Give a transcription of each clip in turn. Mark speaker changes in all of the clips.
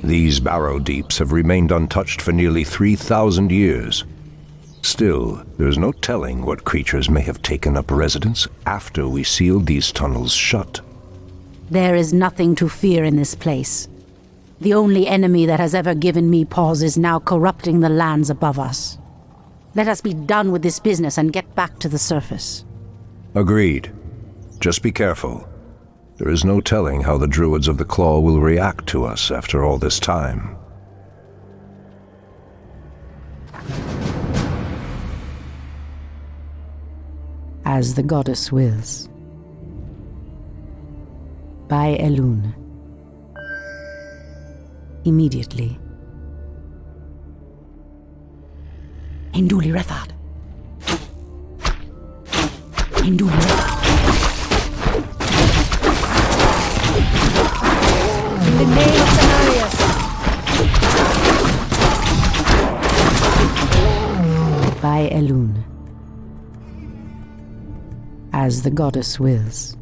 Speaker 1: These barrow deeps have remained untouched for nearly 3,000 years. Still, there is no telling what creatures may have taken up residence after we sealed these tunnels shut.
Speaker 2: There is nothing to fear in this place. The only enemy that has ever given me pause is now corrupting the lands above us. Let us be done with this business and get back to the surface.
Speaker 1: Agreed. Just be careful. There is no telling how the Druids of the Claw will react to us after all this time.
Speaker 2: As the goddess wills. By Elune. Immediately. Hinduli Rethad. Hinduli Rethad. In the name of Cenarius. By Elune. As the goddess wills.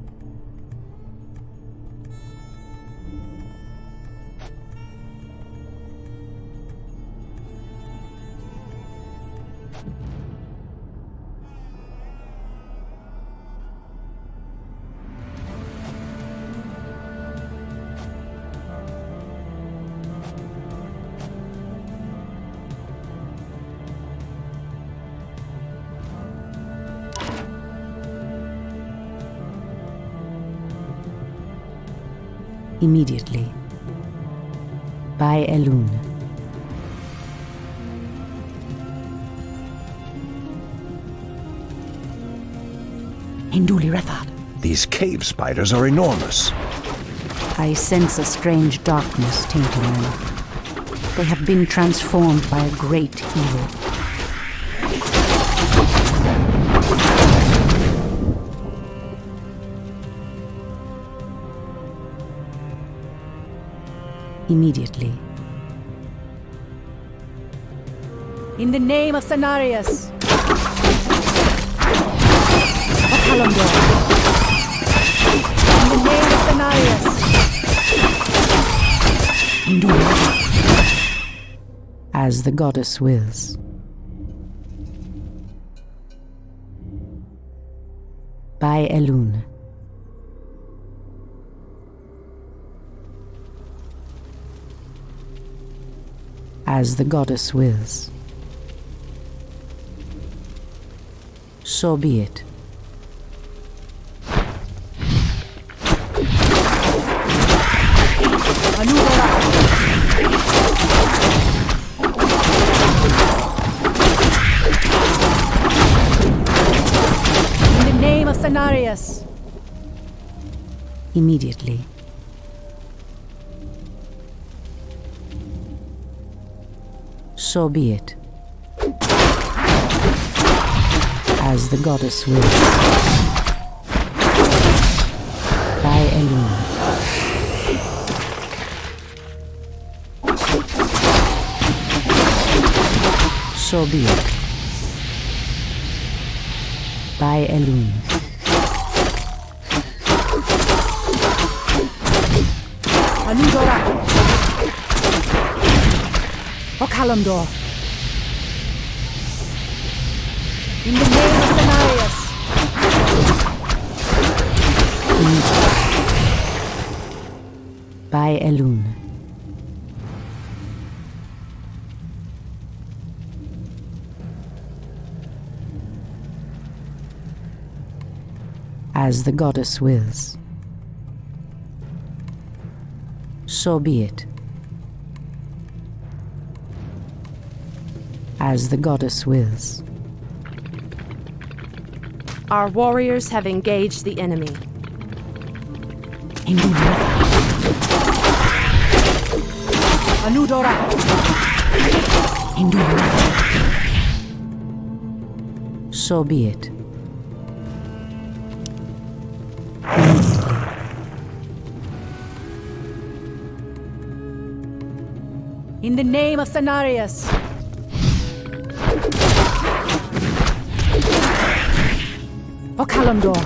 Speaker 2: Immediately. By Elune. Hinduli Rethad.
Speaker 1: These cave spiders are enormous.
Speaker 2: I sense a strange darkness tainting them. They have been transformed by a great evil. Immediately. In the name of Cenarius. Of Halondor. In the name of Cenarius. As the goddess wills. By Elune. As the goddess wills. So be it. In the name of Cenarius. Immediately. So be it. As the goddess wills. By Elune. So be it. By Elune. Anudora. O Kalimdor. In the name of Cenarius. By Elune. As the goddess wills. So be it. As the goddess wills.
Speaker 3: Our warriors have engaged the enemy.
Speaker 2: Anudora. So be it. In the name of Cenarius. O Kalimdor.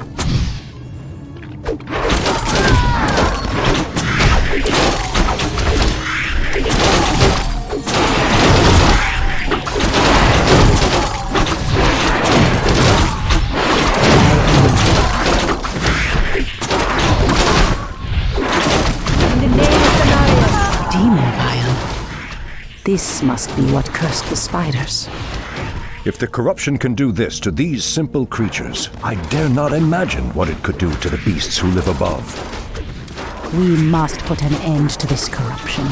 Speaker 2: This must be what cursed the spiders.
Speaker 1: If the corruption can do this to these simple creatures, I dare not imagine what it could do to the beasts who live above.
Speaker 2: We must put an end to this corruption,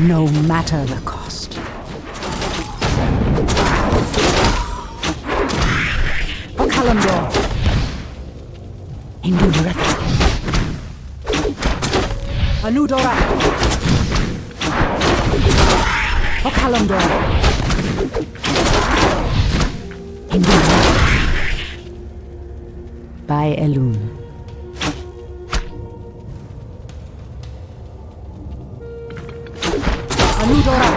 Speaker 2: no matter the cost. Okalamdor. Indubiretha. Anudora. Okalamdor. Indubiretha. By Elun. Anudora.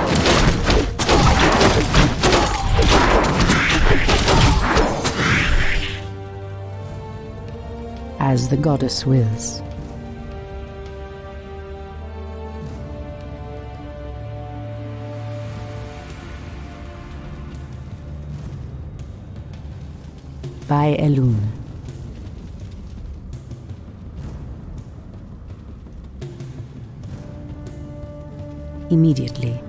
Speaker 2: As the goddess wills. By Elun. Immediately.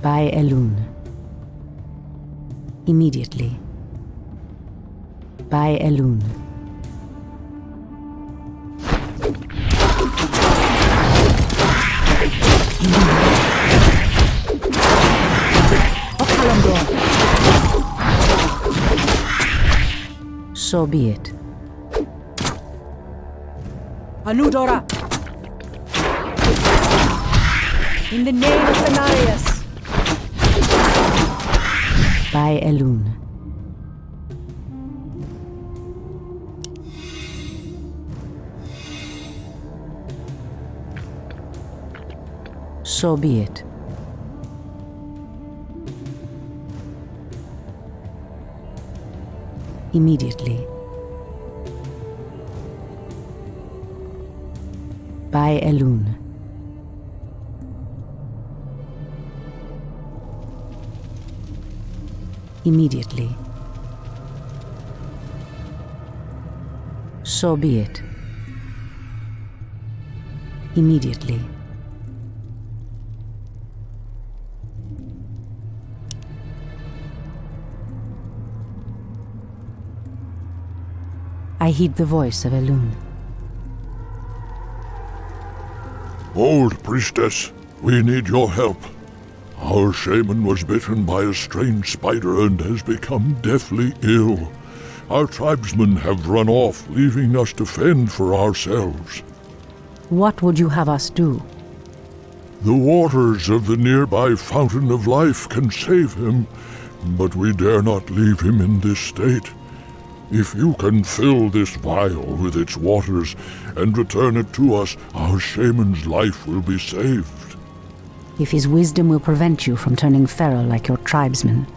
Speaker 2: By Elun. Immediately. By Elun. Okalamdor. So be it. Anudora. In the name of Cenarius. By Elun. So be it. Immediately. By Elun. Immediately. So be it. Immediately. I heed the voice of Elun.
Speaker 4: Old priestess, we need your help. Our shaman was bitten by a strange spider and has become deathly ill. Our tribesmen have run off, leaving us to fend for ourselves.
Speaker 2: What would you have us do?
Speaker 4: The waters of the nearby Fountain of Life can save him, but we dare not leave him in this state. If you can fill this vial with its waters and return it to us, our shaman's life will be saved.
Speaker 2: If his wisdom will prevent you from turning feral like your tribesmen,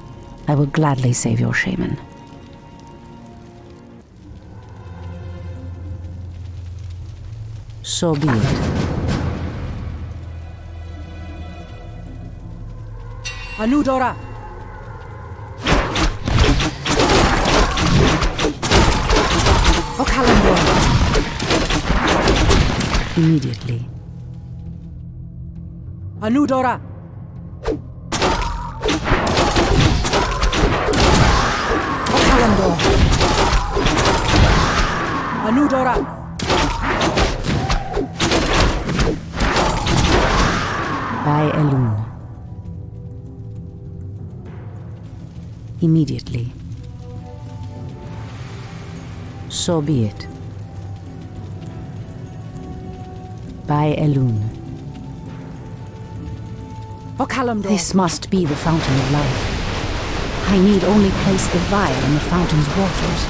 Speaker 2: I will gladly save your shaman. So be it. Anudora! Okalamdor! Immediately. Anudora! Okalamdor! Anudora! By Elun. Immediately. So be it. By Elun.
Speaker 3: Okalamdor.
Speaker 2: This must be the Fountain of Life. I need only place the vial in the fountain's waters.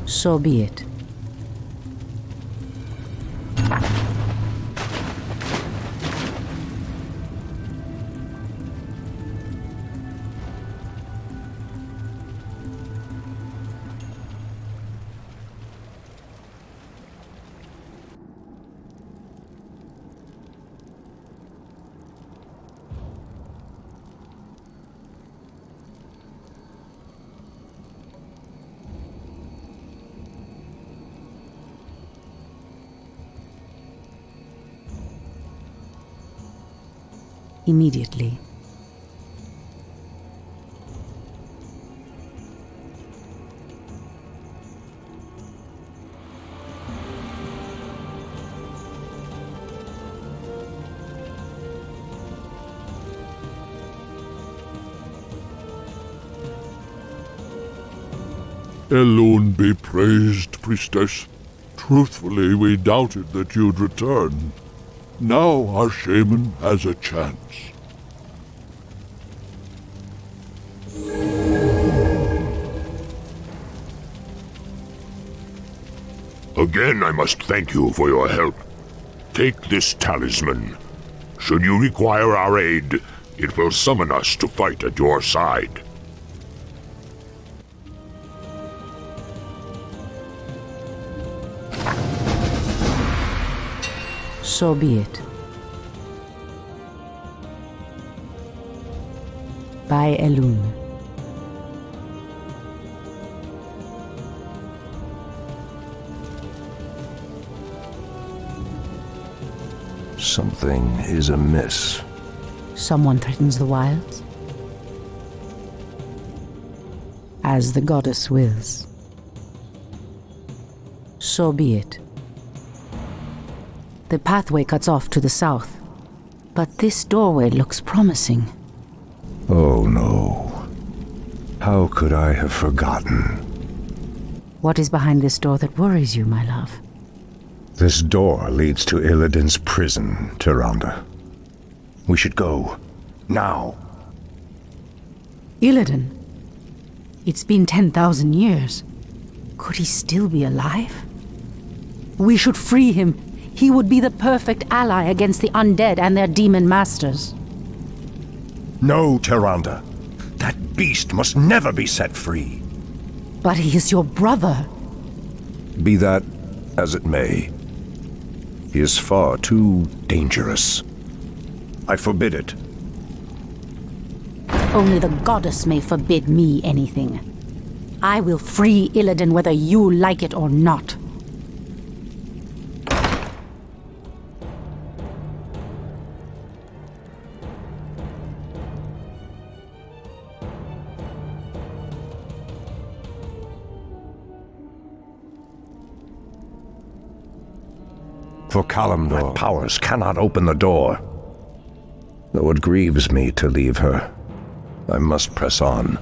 Speaker 2: So be it. immediately.
Speaker 4: Elune be praised, priestess. Truthfully, we doubted that you'd return. Now our shaman has a chance.
Speaker 5: Again, I must thank you for your help. Take this talisman. Should you require our aid, it will summon us to fight at your side.
Speaker 2: So be it. By Elune.
Speaker 1: Something is amiss.
Speaker 2: Someone threatens the wilds? As the goddess wills. So be it. The pathway cuts off to the south, but this doorway looks promising.
Speaker 1: Oh no. How could I have forgotten?
Speaker 2: What is behind this door that worries you, my love?
Speaker 1: This door leads to Illidan's prison, Tyrande. We should go. Now.
Speaker 2: Illidan? It's been 10,000 years. Could he still be alive? We should free him. He would be the perfect ally against the undead and their demon masters.
Speaker 1: No, Tyrande. That beast must never be set free.
Speaker 2: But he is your brother.
Speaker 1: Be that as it may, he is far too dangerous. I forbid it.
Speaker 2: Only the goddess may forbid me anything. I will free Illidan whether you like it or not.
Speaker 1: For Kalimdor, my powers cannot open the door. Though it grieves me to leave her, I must press on.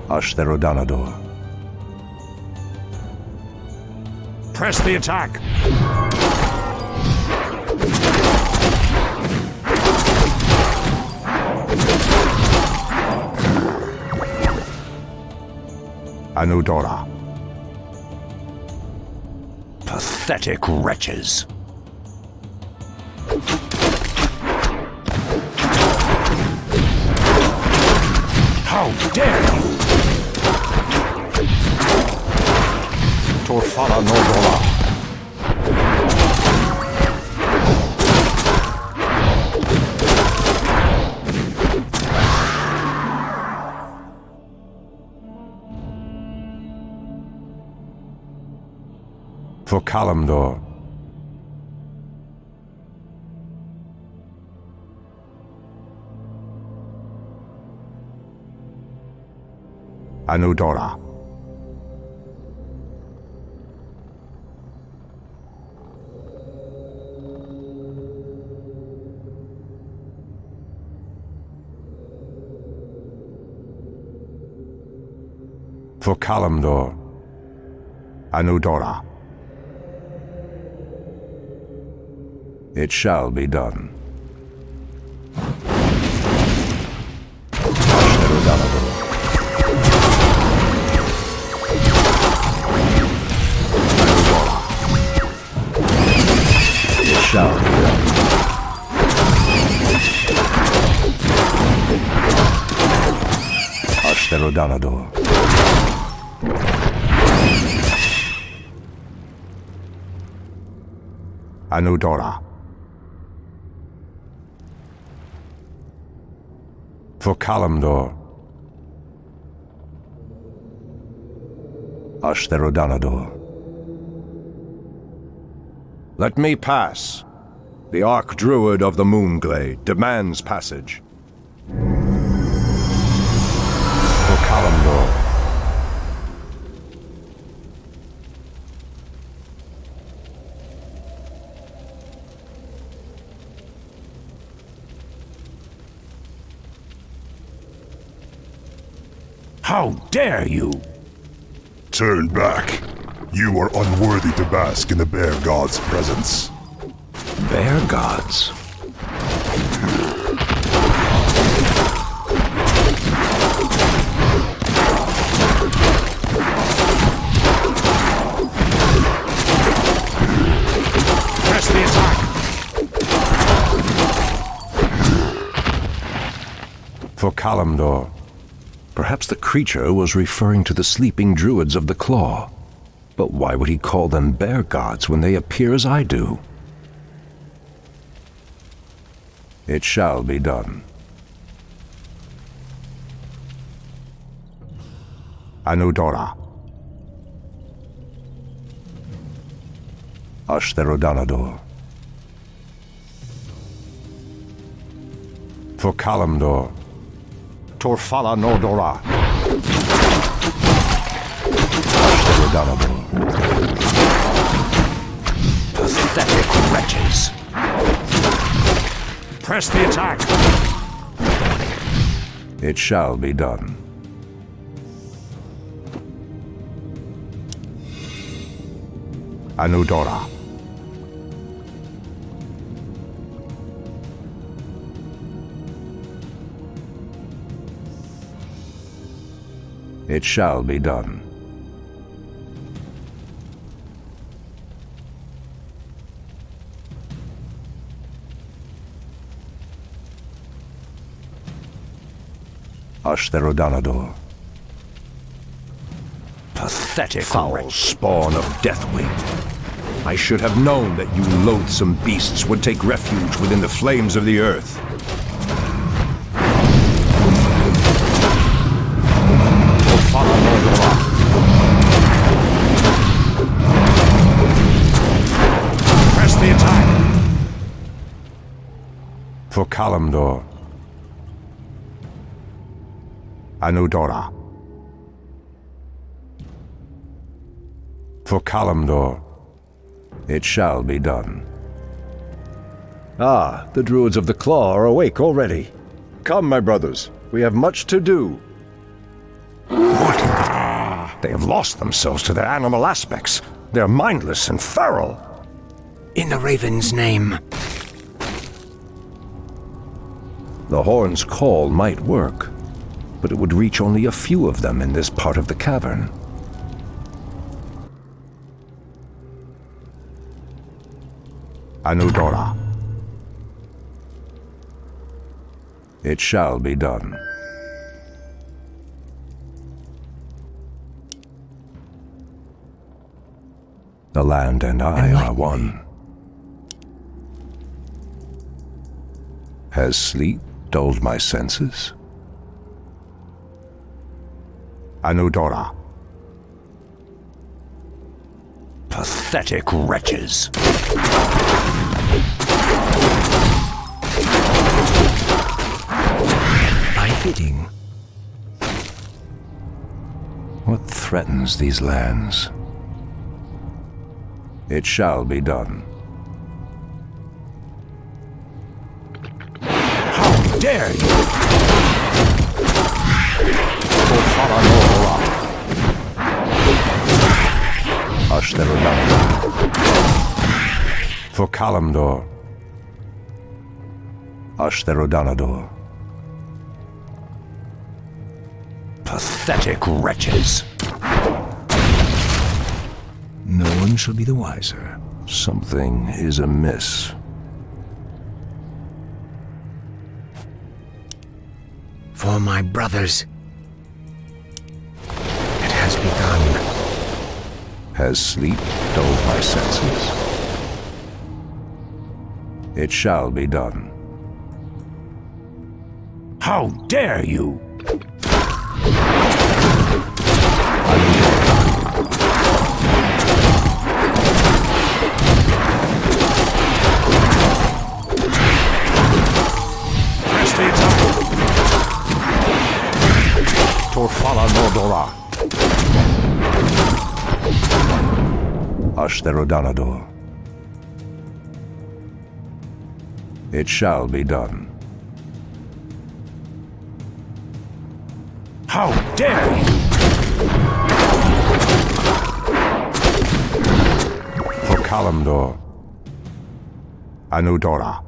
Speaker 1: Ashtherodanador. Press the attack! Anudora. Pathetic wretches. How dare you! Torfala Nordora. For Kalimdor. Anudora. For Kalimdor. Anudora. It shall be done. It shall be done. Ashtherodanador. Anudora. For Kalimdor. Ashtherodanador. Let me pass. The Archdruid of the Moonglade demands passage. For Kalimdor. How dare you!
Speaker 6: Turn back. You are unworthy to bask in the Bear God's presence.
Speaker 1: Bear gods? Press the attack! For Kalimdor. Perhaps the creature was referring to the sleeping druids of the Claw. But why would he call them bear gods when they appear as I do? It shall be done. Anudora. Ashtherodanador. For Kalimdor. Torfala Nordora. Ashtherodanador. Pathetic wretches. Press the attack! It shall be done. Anudora. It shall be done. Ashtherodanador. Pathetic foul spawn of Deathwing. I should have known that you loathsome beasts would take refuge within the flames of the earth. Press the attack! For Kalimdor. Anudora. For Kalimdor. It shall be done. Ah, the Druids of the Claw are awake already. Come, my brothers, we have much to do. What? They have lost themselves to their animal aspects. They're mindless and feral.
Speaker 7: In the Raven's name.
Speaker 1: The horn's call might work, but it would reach only a few of them in this part of the cavern. Anudora. It shall be done. The land and I are one. Has sleep dulled my senses? Anudora. Pathetic wretches.
Speaker 7: My bidding.
Speaker 1: What threatens these lands? It shall be done. How dare you! Ashtherodanador. For Kalimdor. Ashtherodanador. Pathetic wretches.
Speaker 7: No one shall be the wiser.
Speaker 1: Something is amiss.
Speaker 7: For my brothers. It has begun.
Speaker 1: Has sleep dulled my senses? It shall be done. How dare you! Torfala Nordora. Ashtherodanador. It shall be done. How dare you! For Kalimdor. Anudora.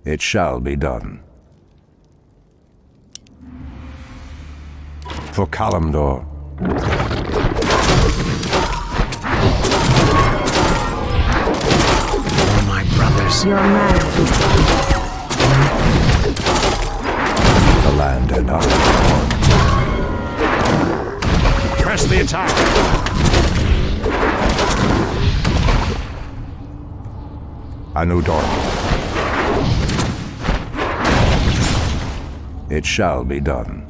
Speaker 1: It shall be done. For Kalimdor.
Speaker 7: For my brothers.
Speaker 2: Your majesty.
Speaker 1: The land and I. Press the attack! Anudora. It shall be done.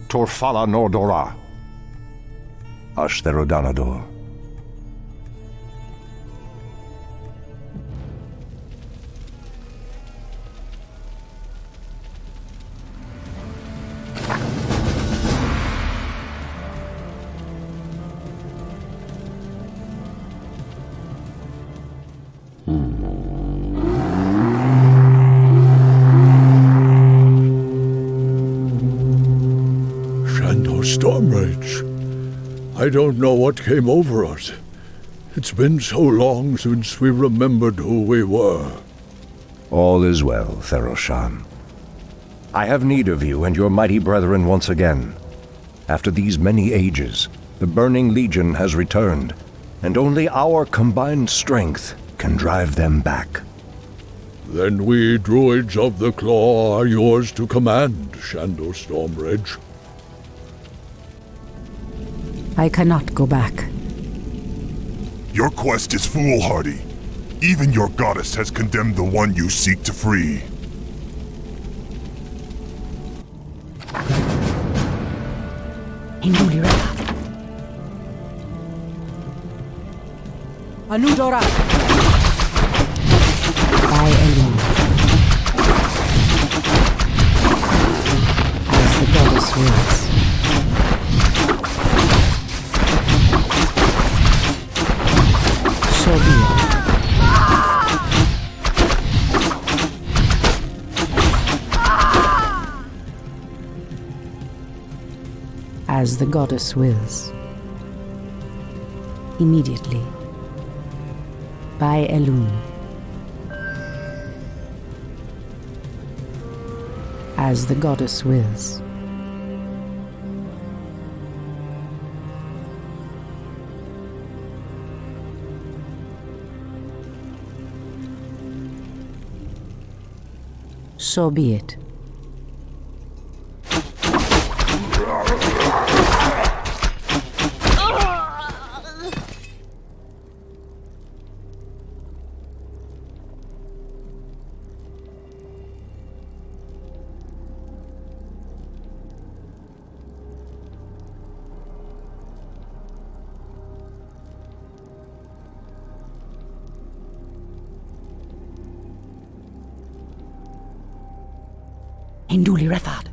Speaker 1: Torfala Nordora. Ashtherodanador.
Speaker 4: Stormrage. I don't know what came over us. It's been so long since we remembered who we were.
Speaker 1: All is well, Theroshan. I have need of you and your mighty brethren once again. After these many ages, the Burning Legion has returned, and only our combined strength can drive them back.
Speaker 4: Then we druids of the Claw are yours to command, Shandor Stormrage.
Speaker 2: I cannot go back.
Speaker 6: Your quest is foolhardy. Even your goddess has condemned the one you seek to free.
Speaker 2: Anudora. By Elun. As the goddess wills. So be it. As the goddess wills. Immediately. By Elun. As the goddess wills. So be it. Hinduli Rethad.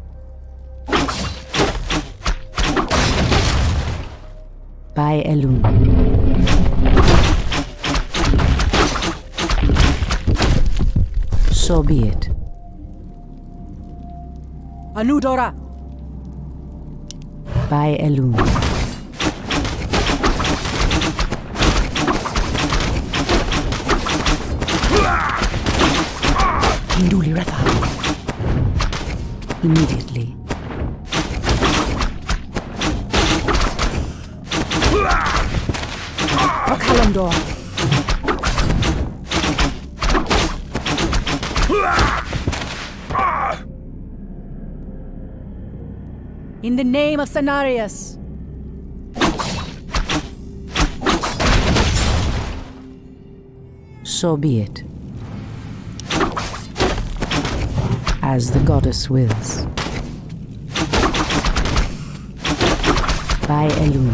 Speaker 2: By Elun. So be it. Anudora. By Elun. Hinduli Rethad. Immediately. Kalimdor. In the name of Cenarius. So be it. As the goddess wills. By Elun.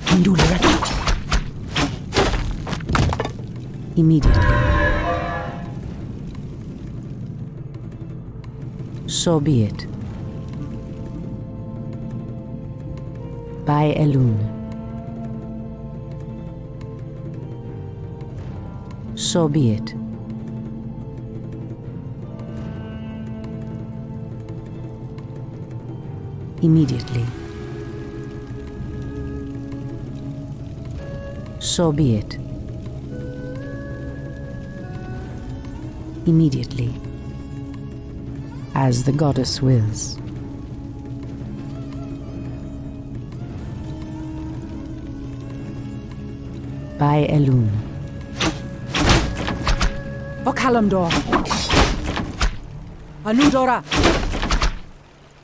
Speaker 2: Hinduli Ratha. Immediately. So be it. By Elun. So be it. Immediately. So be it. Immediately. As the goddess wills. By Elun. Okalamdor. Anudora.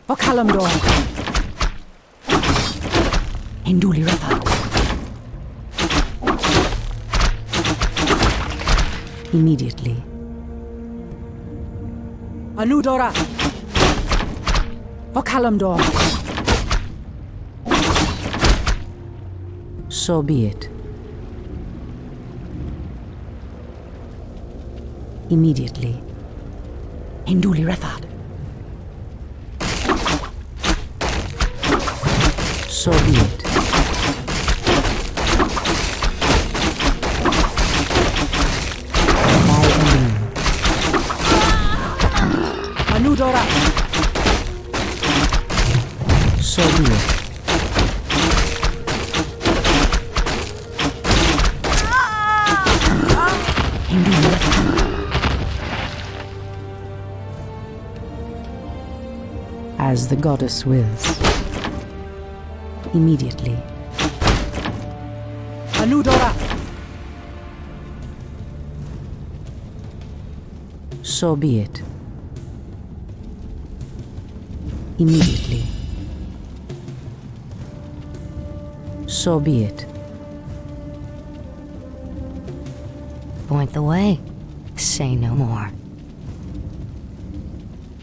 Speaker 2: Okalamdor. Hinduli Ratha. Immediately. Anudora. Okalamdor. So be it. Immediately. Hinduli Rathad. So be it. By Elun. Anudora. So be it. Hinduli Rathad. As the goddess wills. Immediately. Anudora. So be it. Immediately. So be it.
Speaker 8: Point the way. Say no more.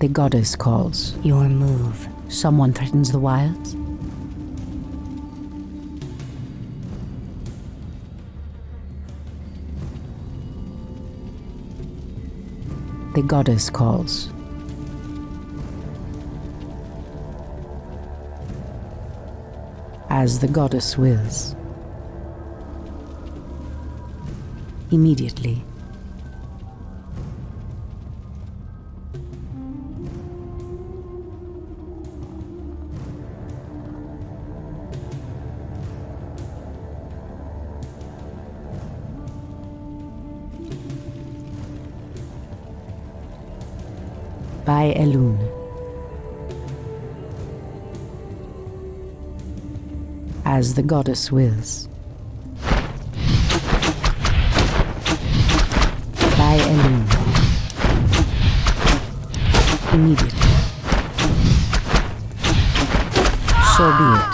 Speaker 2: The goddess calls.
Speaker 8: Your move.
Speaker 2: Someone threatens the wilds? The goddess calls. As the goddess wills. Immediately. By Elun. As the goddess wills. By Elun. Immediately. So be it.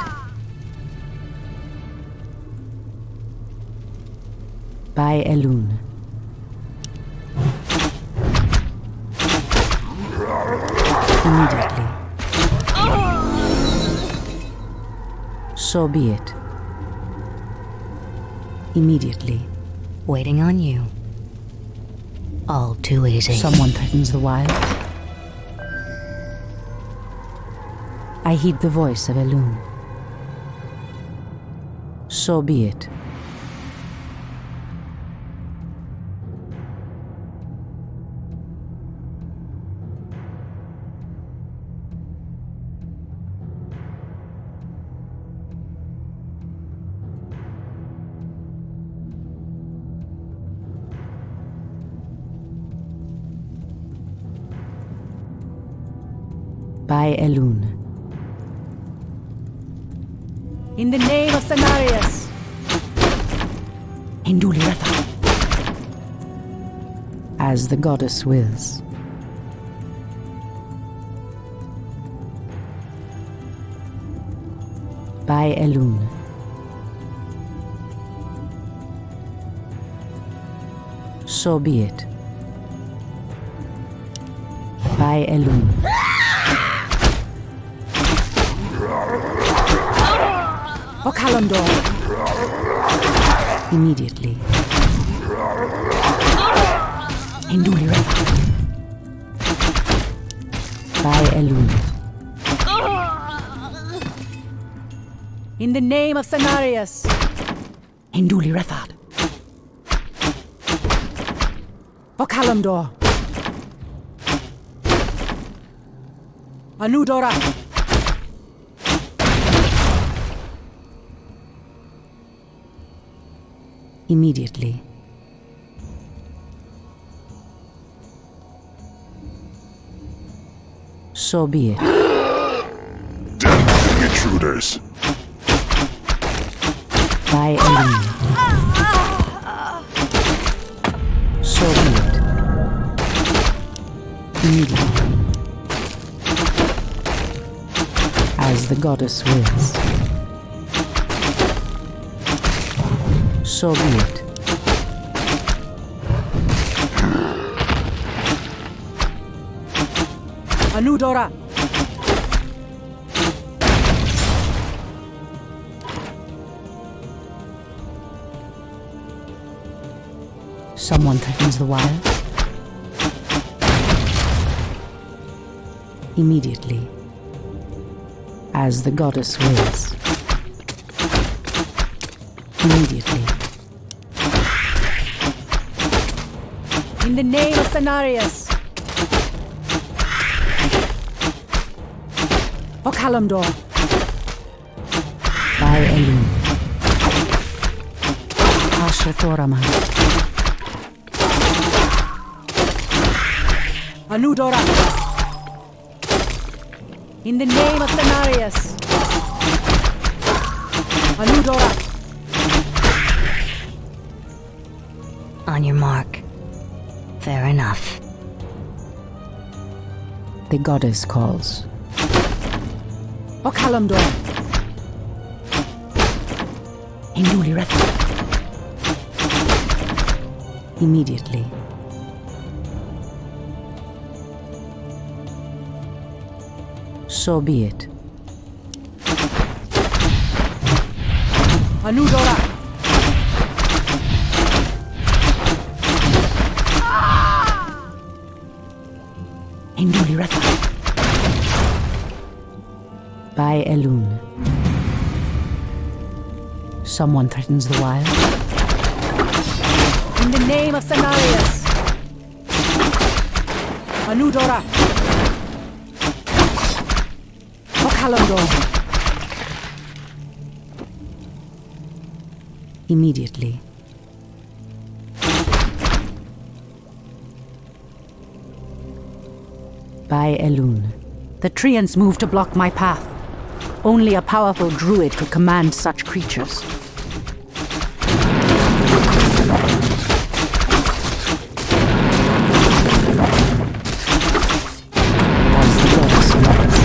Speaker 2: By Elun. Immediately. So be it. Immediately.
Speaker 8: Waiting on you. All too easy.
Speaker 2: Someone threatens the wild. I heed the voice of Elun. So be it. By Elun. In the name of Cenarius. Hinduli Ratha. As the goddess wills. By Elun. So be it. By By Elun. For Kalimdor. Immediately. Induli Refa. By Elun. In the name of Cenarius. Induli Refad. For Kalimdor. Anudora. Immediately. So be it.
Speaker 6: Death to the intruders.
Speaker 2: By Elun. So be it. Immediately. As the goddess wills. So be it. Anudora. Someone threatens the wild. Immediately. As the goddess wills. Immediately. In the name of Cenarius. For Kalimdor. By Elun. Ashrathoraman. Anudora. In the name of Cenarius. Anudora.
Speaker 8: On your mark. Fair enough.
Speaker 2: The goddess calls. For Kalimdor. Induli Refa. Immediately. So be it. Anudora. Induli Refa. By Elun. Someone threatens the wild. In the name of Cenarius. Anudora. For Kalimdor. Immediately. By Elun. The Treants move to block my path. Only a powerful druid could command such creatures. As the goddess wills.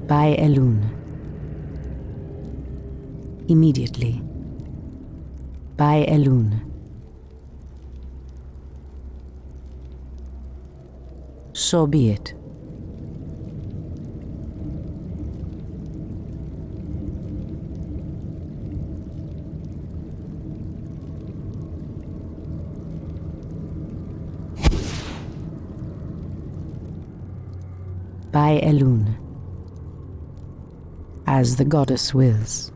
Speaker 2: By Elun. Immediately. By Elun. So be it. By Elun. As the goddess wills.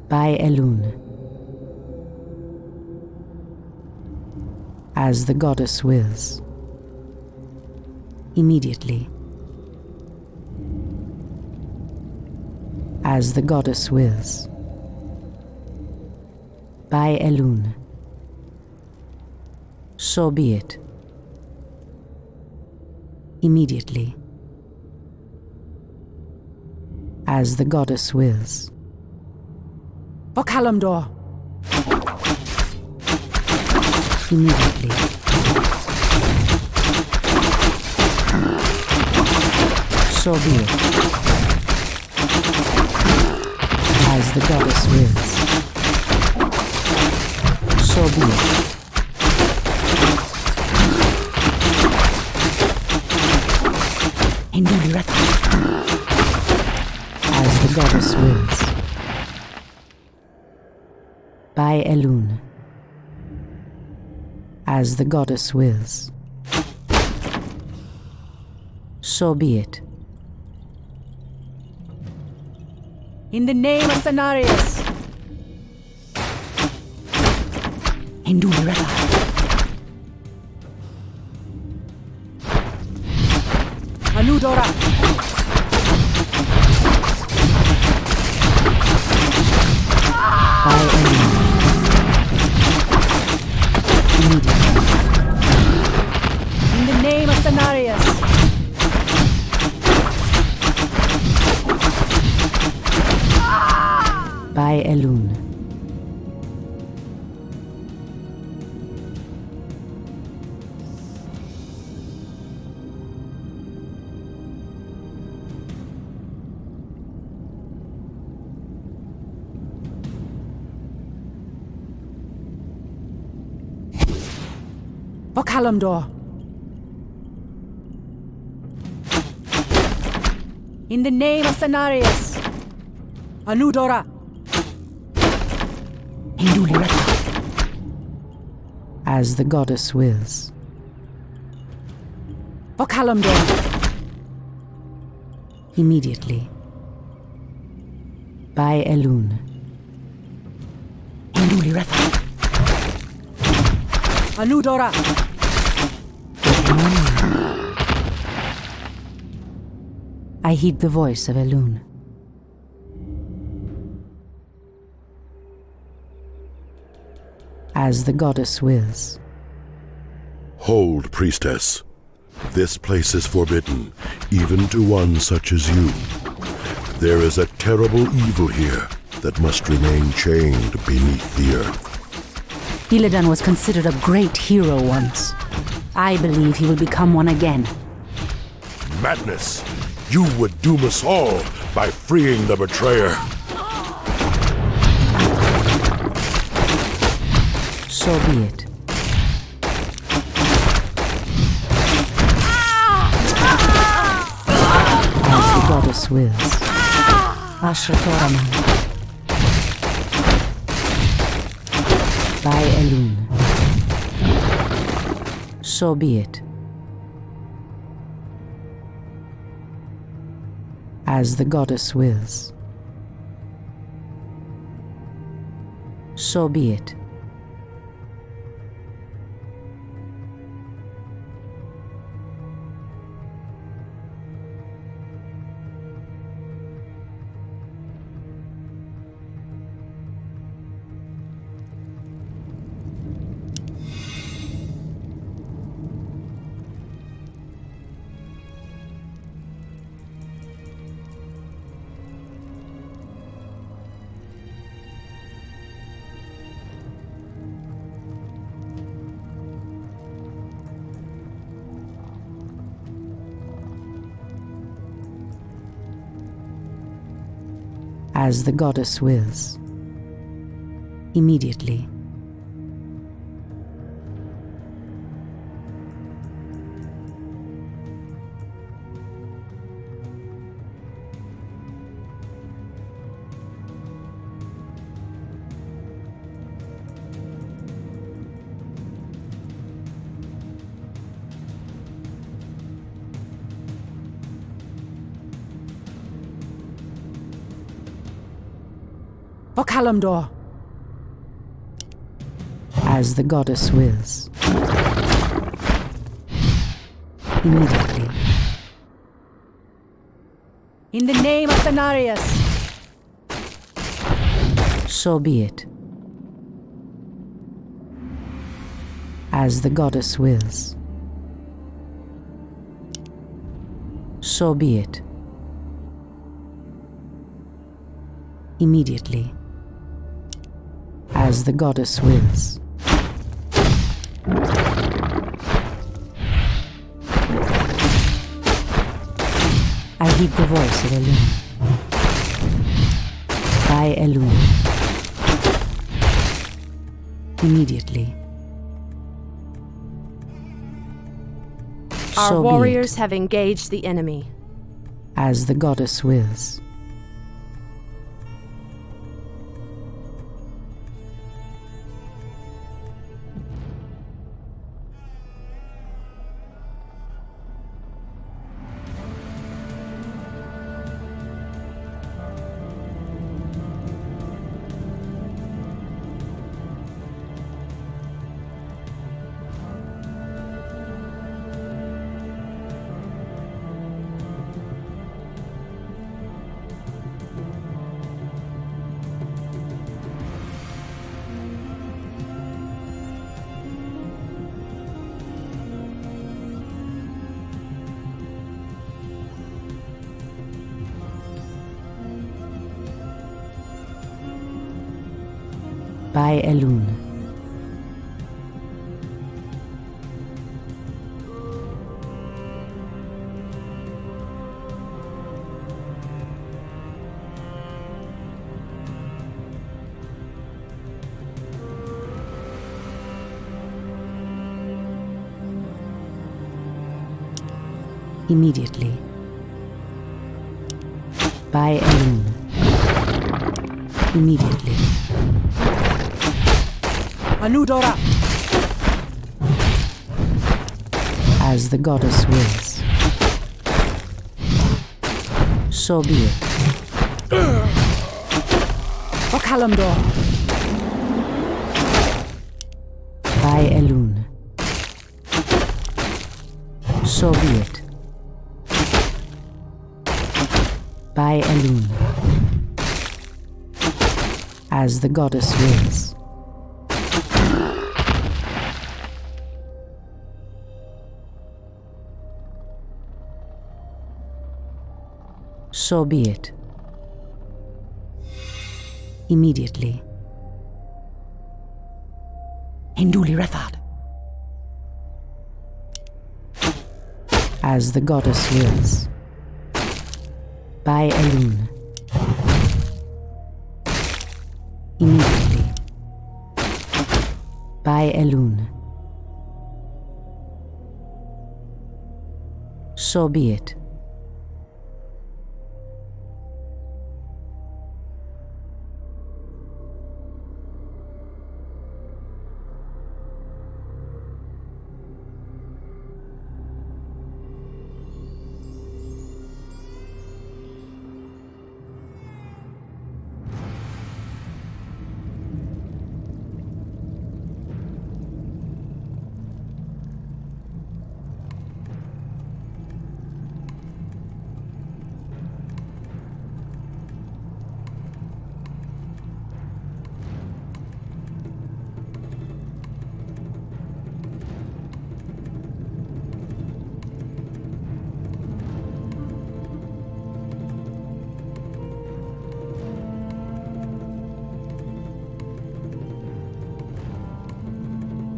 Speaker 2: By Elun. As the goddess wills. Immediately. As the goddess wills. By Elun. So be it. Immediately. As the goddess wills. For Kalimdor. Immediately. So be it. As the goddess wills. So be it. Indeed, as the goddess wills. By Elune. As the goddess wills. So be it. In the name of Cenarius. Indulrata. Anudora. By Elune. Immediately. In the name of Cenarius. By Elune. Kalamdor. In the name of Cenarius. Anudora. As the goddess wills. Kalamdor. Immediately. By Elune. Anudora. I heed the voice of Elune. As the goddess wills.
Speaker 9: Hold, priestess. This place is forbidden, even to one such as you. There is a terrible evil here that must remain chained beneath the earth.
Speaker 2: Illidan was considered a great hero once. I believe he will become one again.
Speaker 9: Madness! You would doom us all by freeing the betrayer.
Speaker 2: So be it. As the goddess wills. Ashra-Toraman. By Elune. So be it. As the goddess wills. So be it. As the goddess wills. Immediately. Kalamdor. As the goddess wills. Immediately. In the name of Cenarius. So be it. As the goddess wills. So be it. Immediately. As the goddess wills. I heed the voice of Elune. By Elune. Immediately.
Speaker 3: Our
Speaker 2: So be it,
Speaker 3: warriors have engaged the enemy.
Speaker 2: as the goddess wills. By Elune. Immediately. By Elune. Immediately.
Speaker 10: Anudora!
Speaker 2: As the goddess wills. So be it.
Speaker 10: Okalamdor!
Speaker 2: By Elune. So be it. By Elune. As the goddess wills. So be it. Immediately.
Speaker 10: Hinduli Refad.
Speaker 2: As the goddess wills. By Elune. Immediately. By Elune. So be it.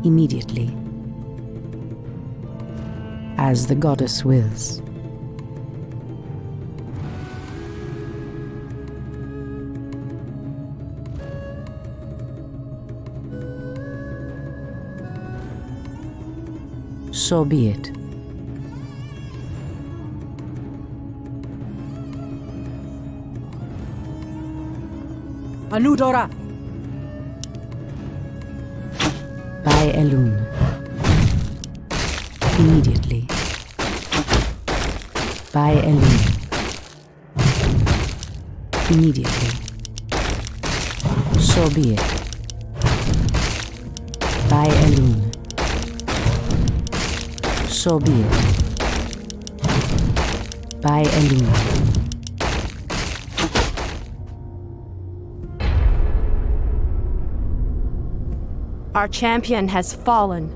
Speaker 2: Immediately. As the goddess wills. So be it.
Speaker 10: Anudora!
Speaker 2: By Elune. Immediately. By Elune. Immediately. So be it. By Elune. So be it. By Elune.
Speaker 3: Our champion has fallen.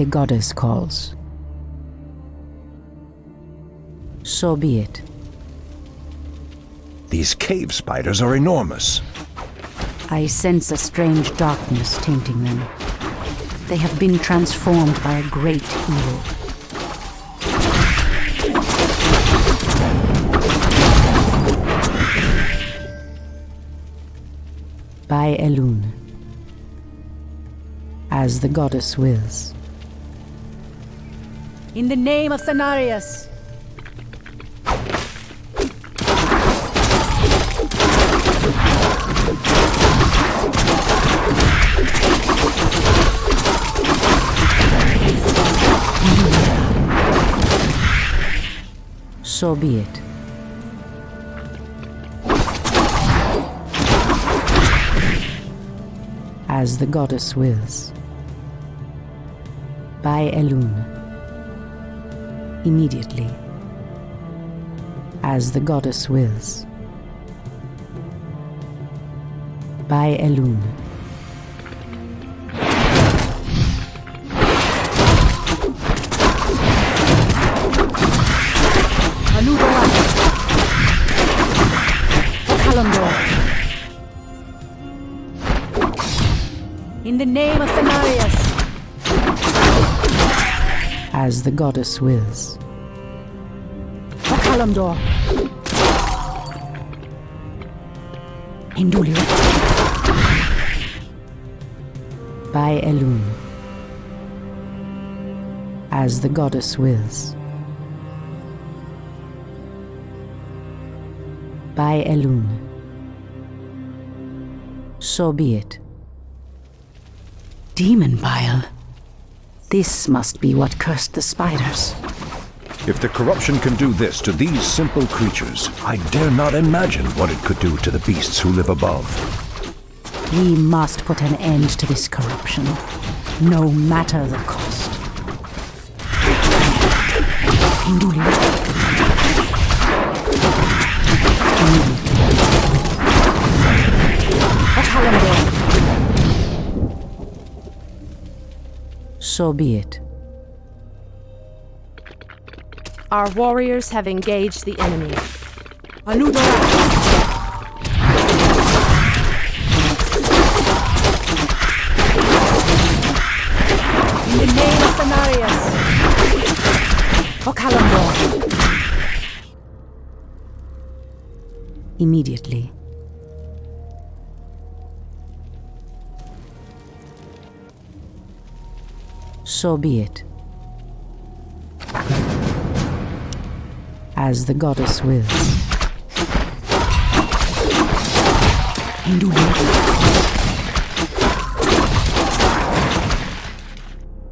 Speaker 2: The goddess calls. So be it.
Speaker 1: These cave spiders are enormous.
Speaker 2: I sense a strange darkness tainting them. They have been transformed by a great evil. By Elune. As the goddess wills.
Speaker 10: In the name of Cenarius!
Speaker 2: So be it. As the goddess wills. By Elune. Immediately. As the goddess wills. By Elune.
Speaker 10: Anudora! Kalamdor! In the name of Cenarius!
Speaker 2: As the goddess wills.
Speaker 10: Kalamdor!
Speaker 2: Induli. By Elune. As the goddess wills. By Elune. So be it. Demon bile. This must be what cursed the spiders.
Speaker 1: If the corruption can do this to these simple creatures, I dare not imagine what it could do to the beasts who live above.
Speaker 2: We must put an end to this corruption, no matter the cost. Induli. So be it.
Speaker 3: Our warriors have engaged the enemy.
Speaker 10: Anudora! In the name of Cenarius! Kalamdor!
Speaker 2: Immediately. So be it. As the goddess wills.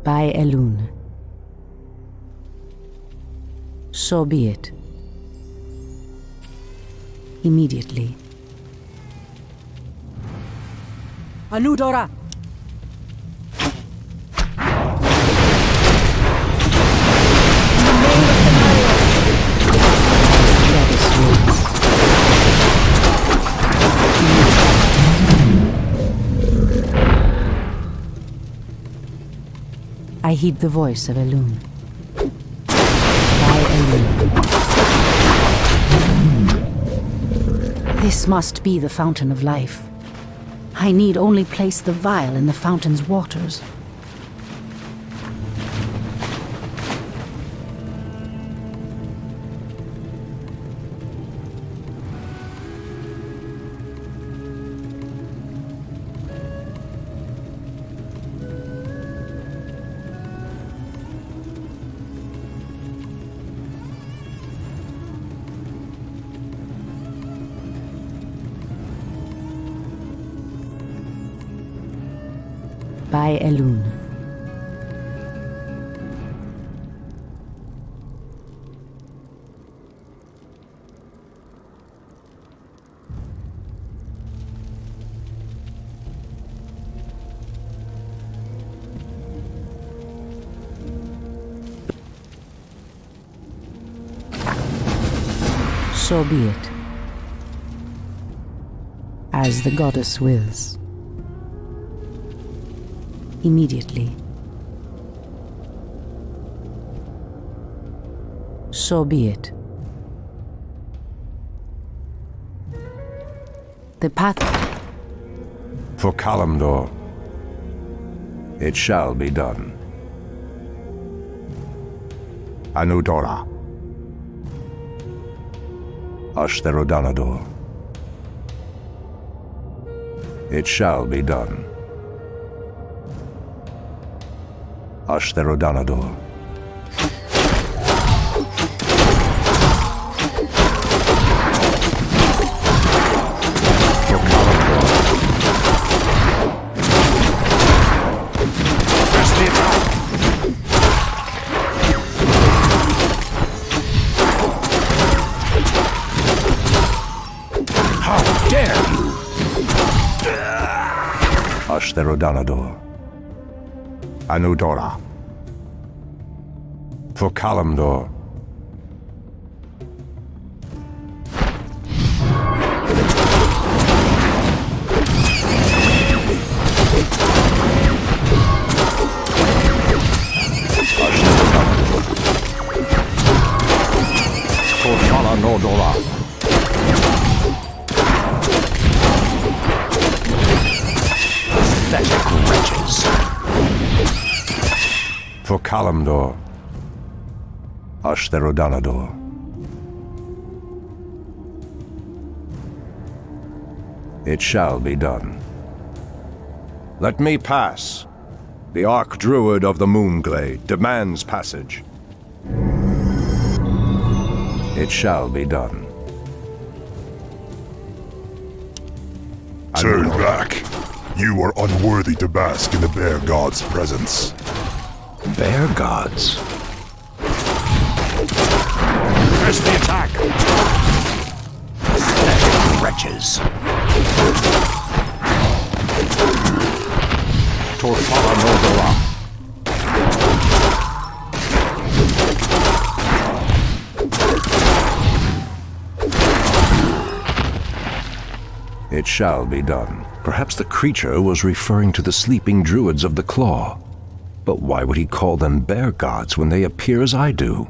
Speaker 2: By Elune. So be it. Immediately.
Speaker 10: Anudora!
Speaker 2: I heed the voice of Elune. By Elune. This must be the fountain of life. I need only place the vial in the fountain's waters. By Elune. So be it. As the goddess wills. Immediately. So be it. The path...
Speaker 1: For Kalimdor, it shall be done. Anudora. Ashtherodanador. It shall be done. Ashtherodanador. Ashtherodanador. Anudora. For Kalimdor. For Falanodora. Pathetic wretches. For Kalimdor. Ashtherodanador. It shall be done. Let me pass. The Archdruid of the Moonglade demands passage. It shall be done.
Speaker 6: Turn back. You are unworthy to bask in the Bear God's presence.
Speaker 1: Bear Gods? Press the attack! Pathetic wretches. Torfala Nordora. It shall be done. Perhaps the creature was referring to the sleeping druids of the Claw. But why would he call them bear gods when they appear as I do?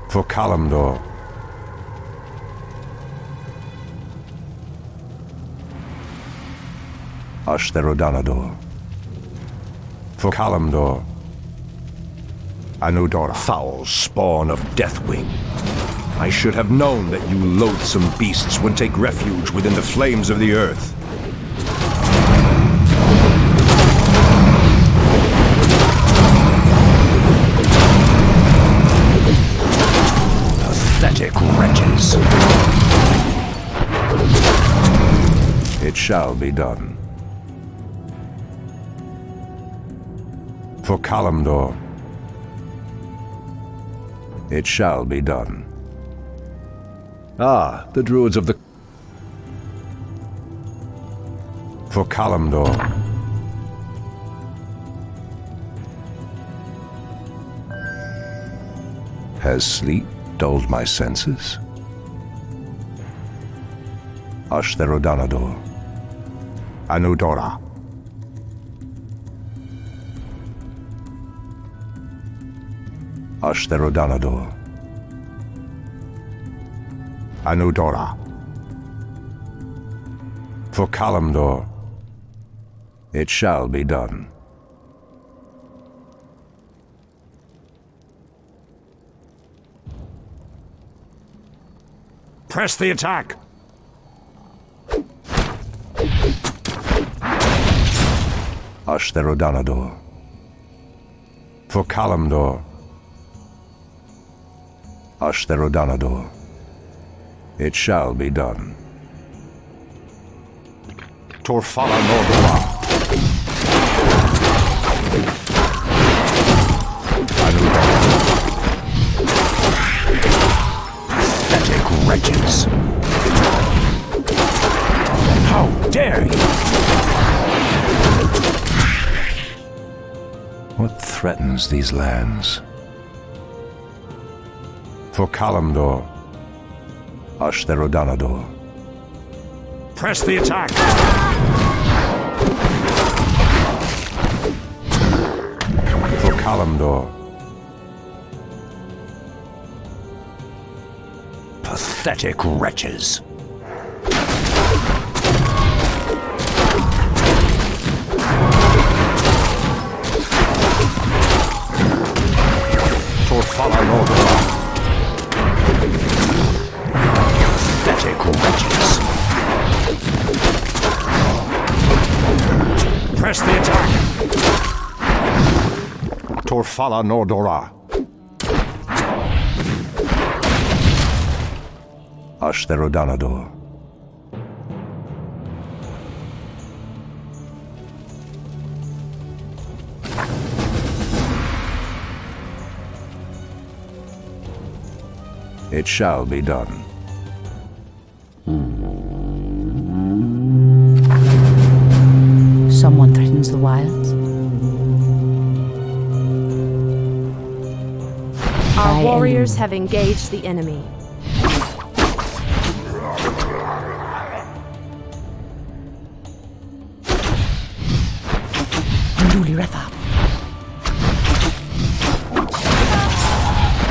Speaker 1: For Kalimdor. Ashtherodanador. For Kalimdor. Anudora. Foul spawn of Deathwing. I should have known that you loathsome beasts would take refuge within the flames of the earth. Pathetic wretches. It shall be done. For Kalimdor. It shall be done. Ah, the druids of the... For Kalimdor. Has sleep dulled my senses? Ashtherodanador. Anudora. Ashtherodanador. Anudora. For Kalimdor. It shall be done. Press the attack! Ashtherodanador. For Kalimdor. Ashtherodanador. It shall be done. Torfala Nordora. Anudora. Pathetic wretches. How dare you! What threatens these lands? For Kalimdor. Ashtherodanador. Press the attack! For Kalimdor. Pathetic wretches. Torfala Nordora. Pathetic wretches. Press the attack. Torfala Nordora. Ashtherodanador. It shall be done.
Speaker 2: Someone threatens the wilds.
Speaker 3: Our warriors have engaged the enemy.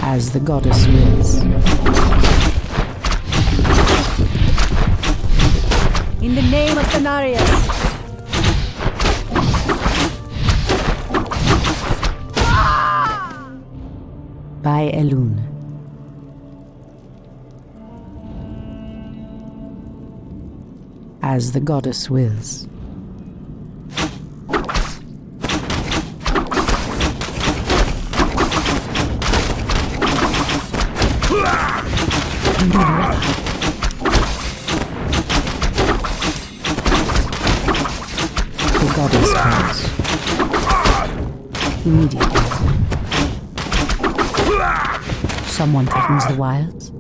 Speaker 2: As the goddess wills.
Speaker 10: In the name of Cenarius.
Speaker 2: By Elune. As the goddess wills. The goddess calls. Immediately. Someone threatens the wilds.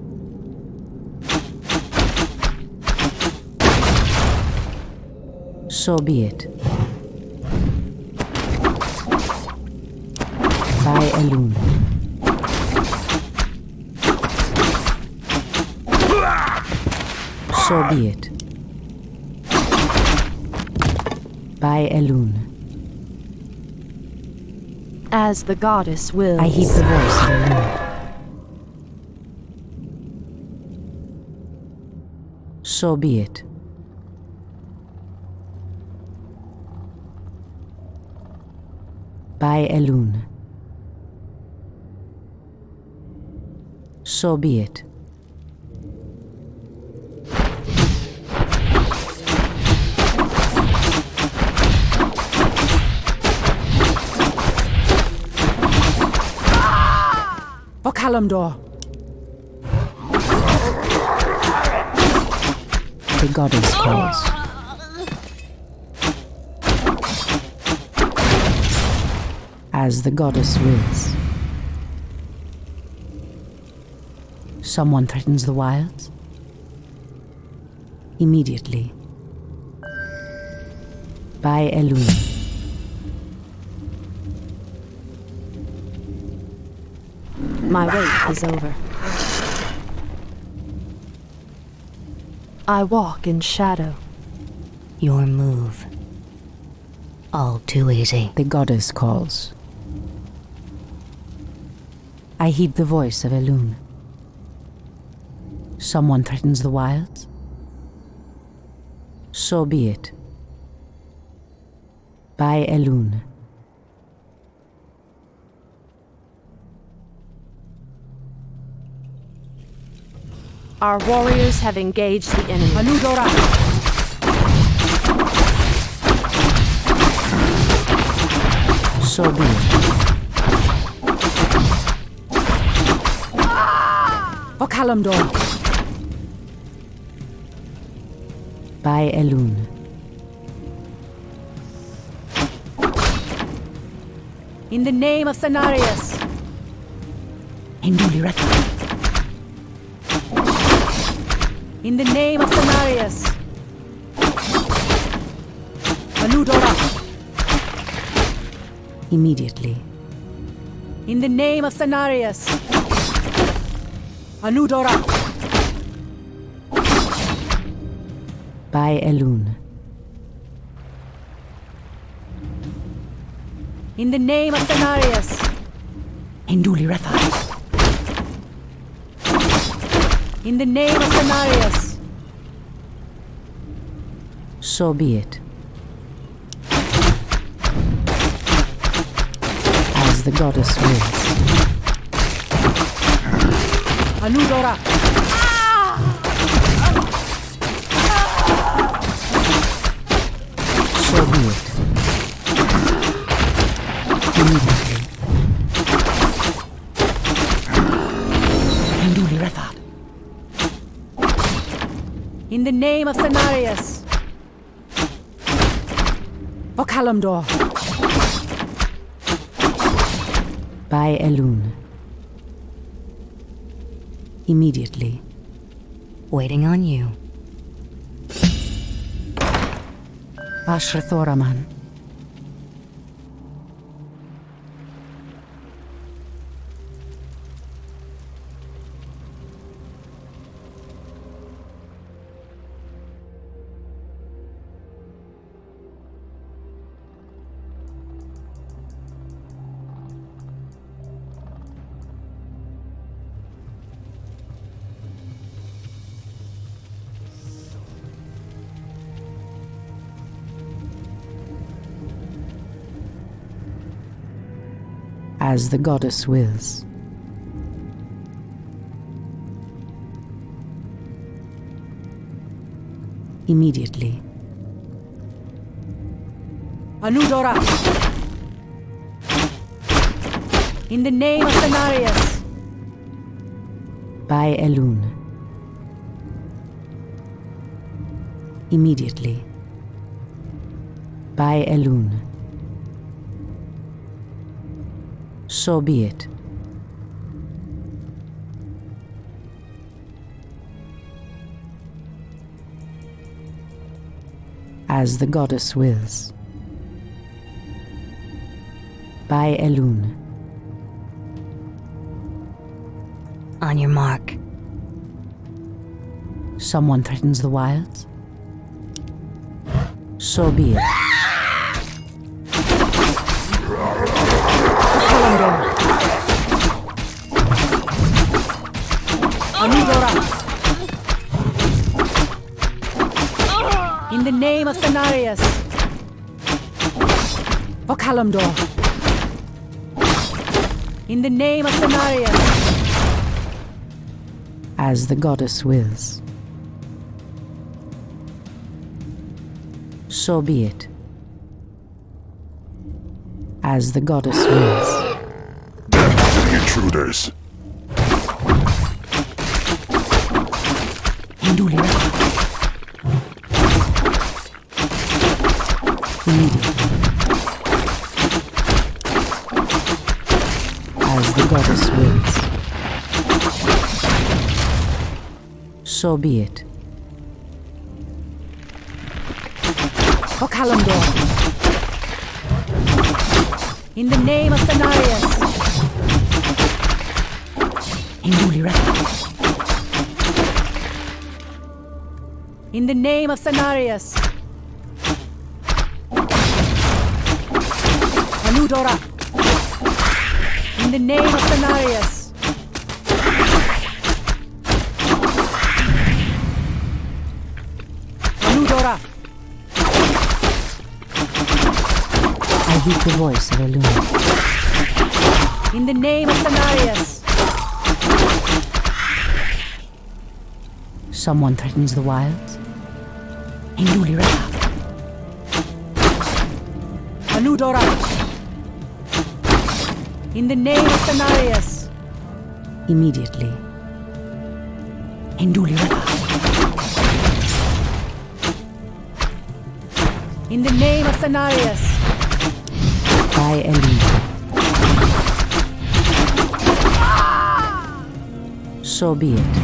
Speaker 2: So be it. By Elune. So be it. By Elune.
Speaker 3: As the goddess wills.
Speaker 2: I heed the voice of Elune. So be it. By Elune. So be it.
Speaker 10: For Kalimdor.
Speaker 2: The goddess calls. As the goddess wills. Someone threatens the wilds. Immediately. By Elune.
Speaker 3: My wait is over. I walk in shadow.
Speaker 8: Your move. All too easy.
Speaker 2: The goddess calls. I heed the voice of Elune. Someone threatens the wilds. So be it. By Elune.
Speaker 3: Our warriors have engaged the enemy.
Speaker 10: Anudora.
Speaker 2: So be it.
Speaker 10: For Kalimdor.
Speaker 2: By Elune.
Speaker 10: In the name of Cenarius.
Speaker 2: Induliretha.
Speaker 10: In the name of Cenarius. Anudora.
Speaker 2: Immediately.
Speaker 10: In the name of Cenarius. Anudora.
Speaker 2: By Elune.
Speaker 10: In the name of Cenarius.
Speaker 2: Induliretha.
Speaker 10: In the name of Cenarius.
Speaker 2: So be it. As the goddess wills.
Speaker 10: Anudora.
Speaker 2: So be it. Immediately.
Speaker 10: Induli Rethad. In the name of Cenarius. For Kalimdor.
Speaker 2: By Elune. Immediately.
Speaker 8: Waiting on you.
Speaker 2: Ashrathoraman. As the goddess wills. Immediately.
Speaker 10: Anudora. In the name of Cenarius.
Speaker 2: By Elune. Immediately. By Elune. So be it. As the goddess wills. By Elune.
Speaker 8: On your mark.
Speaker 2: Someone threatens the wilds? So be it.
Speaker 10: Anudora. In the name of Cenarius. For Kalimdor. In the name of Cenarius.
Speaker 2: As the goddess wills. So be it. As the goddess wills.
Speaker 6: The intruders.
Speaker 10: Induli Rethad.
Speaker 2: Immediately. As the goddess wills. So be it.
Speaker 10: For Kalimdor. In the name of Cenarius. Induli Rethad. In the name of Cenarius. Anudora. In the name of Cenarius. Anudora.
Speaker 2: I heed the voice of Elune.
Speaker 10: In the name of Cenarius.
Speaker 2: Someone threatens the wilds?
Speaker 10: Induli Rethad. Anudora. In the name of Cenarius.
Speaker 2: Immediately.
Speaker 10: Induli Rethad. In the name of Cenarius.
Speaker 2: By Elune. So be it.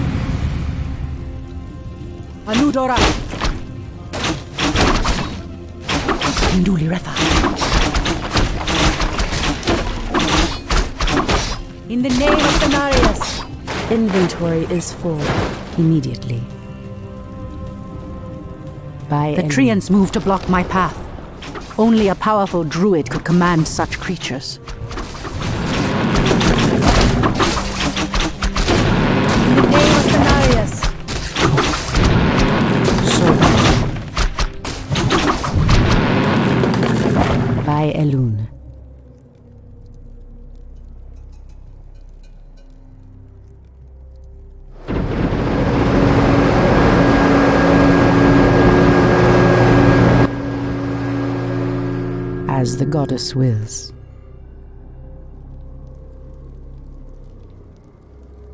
Speaker 10: Anudora. Induli Rethad. In the name of Cenarius.
Speaker 3: Inventory is full.
Speaker 2: Immediately. By
Speaker 10: The
Speaker 2: Elune.
Speaker 10: treants move to block my path. Only a powerful druid could command such creatures. In the name of Cenarius.
Speaker 2: As the goddess wills.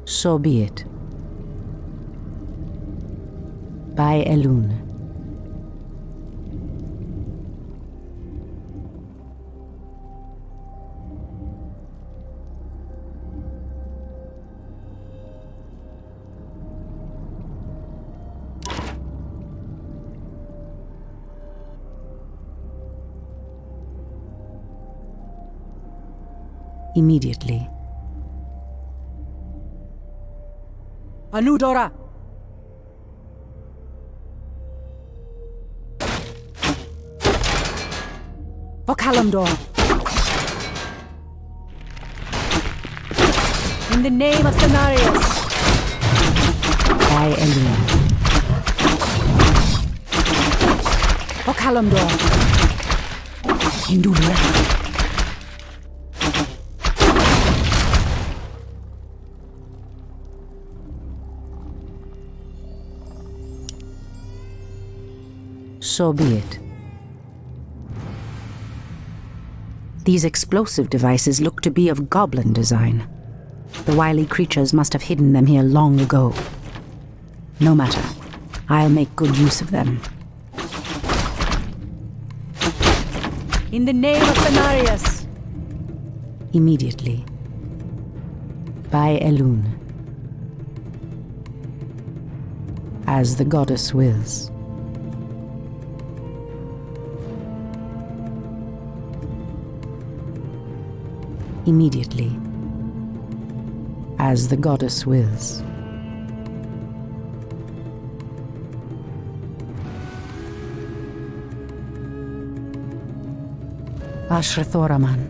Speaker 2: So be it. By Elune. Immediately. Anudora! For Kalimdor! In the name of Cenarius! By Elune. For Kalimdor! Indudra! So be it. These explosive devices look to be of goblin design. The wily creatures must have hidden them here long ago. No matter. I'll make good use of them. In the name of Cenarius! Immediately. By Elune. As the goddess wills. Immediately. As the goddess wills. Ashrathoraman.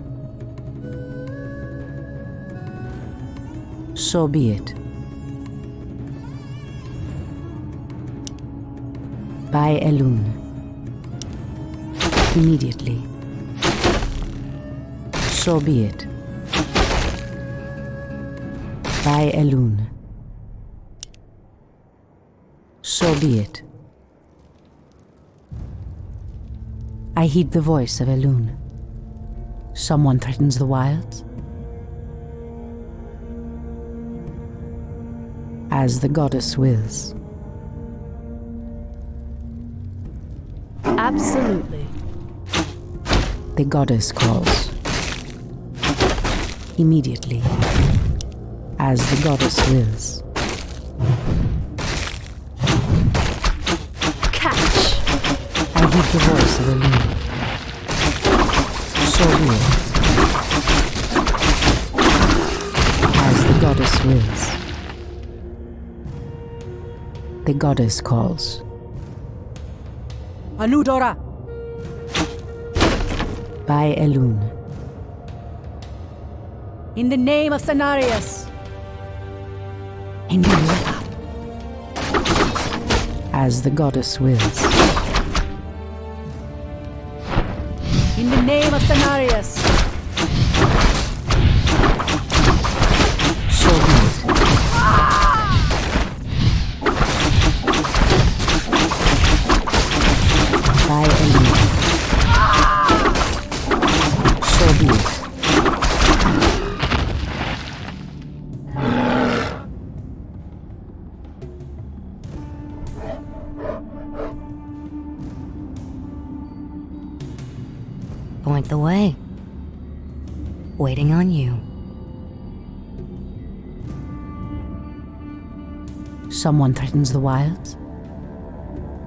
Speaker 2: So be it. By Elune. Immediately. So be it. By Elune. So be it. I heed the voice of Elune. Someone threatens the wilds? As the goddess wills.
Speaker 3: Absolutely.
Speaker 2: The goddess calls. Immediately. As the goddess wills.
Speaker 3: Catch!
Speaker 2: I heed the voice of Elune. So be it. As the goddess wills. The goddess calls. Anudora! By Elune. In the name of Cenarius! As the goddess wills. In the name of Cenarius! So be it. By Elune. So be it.
Speaker 8: Point the way. Waiting on you.
Speaker 2: Someone threatens the wilds?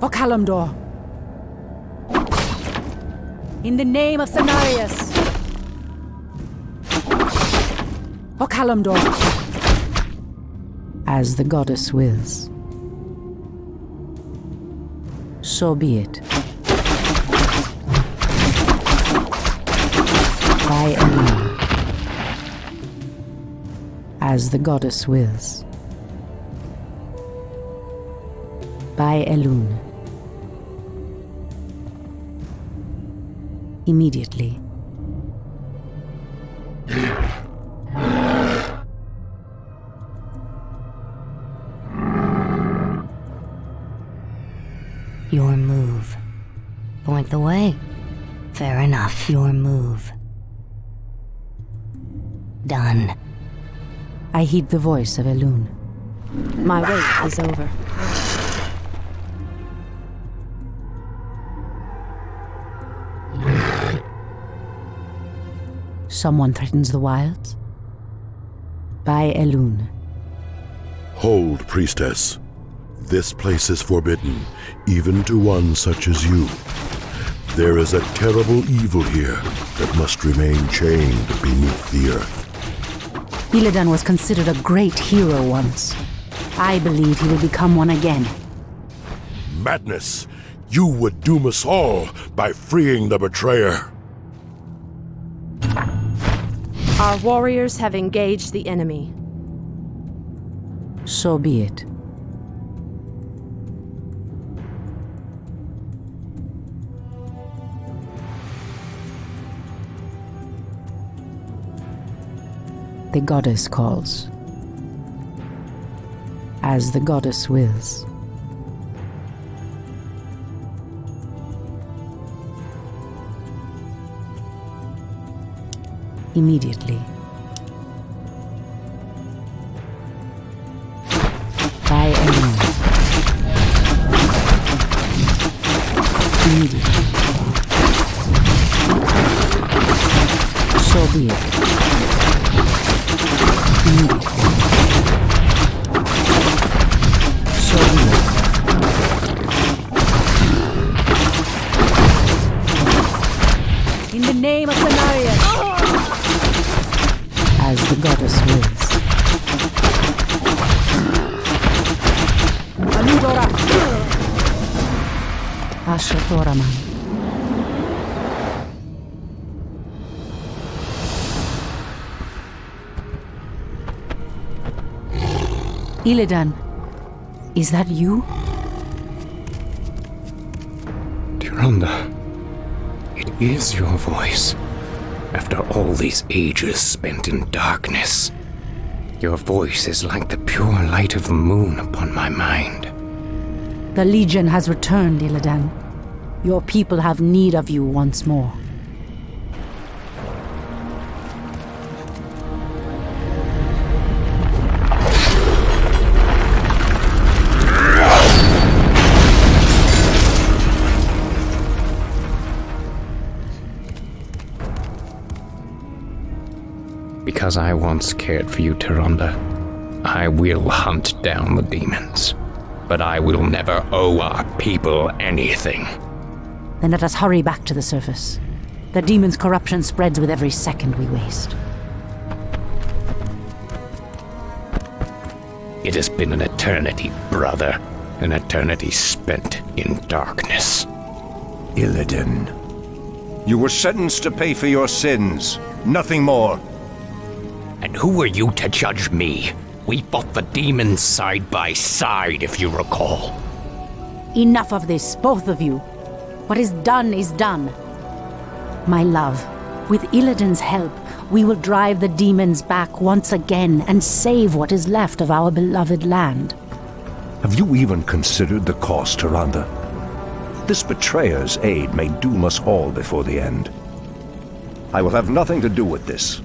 Speaker 2: For Kalimdor! In the name of Cenarius! For Kalimdor! As the goddess wills. So be it. By Elune. As the goddess wills. By Elune. Immediately.
Speaker 8: Your move. Point the way. Fair enough, your move. Done.
Speaker 2: I heed the voice of Elune.
Speaker 3: My wait is over.
Speaker 2: Someone threatens the wilds? By Elune.
Speaker 9: Hold, priestess. This place is forbidden, even to one such as you. There is a terrible evil here that must remain chained beneath the earth.
Speaker 2: Illidan was considered a great hero once. I believe he will become one again.
Speaker 9: Madness! You would doom us all by freeing the betrayer.
Speaker 3: Our warriors have engaged the enemy.
Speaker 2: So be it. The goddess calls. As the goddess wills. Immediately. By Elune. Immediately. So be it. Immediately. So be it. In the name of Cenarius. As the goddess wills. Aludora! Ashatoraman. Illidan, is that you?
Speaker 7: Tyrande, it is your voice. After all these ages spent in darkness, your voice is like the pure light of the moon upon my mind.
Speaker 2: The Legion has returned, Illidan. Your people have need of you once more.
Speaker 7: Because I once cared for you, Tyrande, I will hunt down the demons. But I will never owe our people anything.
Speaker 2: Then let us hurry back to the surface. The demon's corruption spreads with every second we waste.
Speaker 7: It has been an eternity, brother. An eternity spent in darkness.
Speaker 1: Illidan, you were sentenced to pay for your sins, nothing more.
Speaker 7: And who are you to judge me? We fought the demons side by side, if you recall.
Speaker 2: Enough of this, both of you. What is done is done. My love, with Illidan's help, we will drive the demons back once again and save what is left of our beloved land.
Speaker 1: Have you even considered the cost, Tyrande? This betrayer's aid may doom us all before the end. I will have nothing to do with this.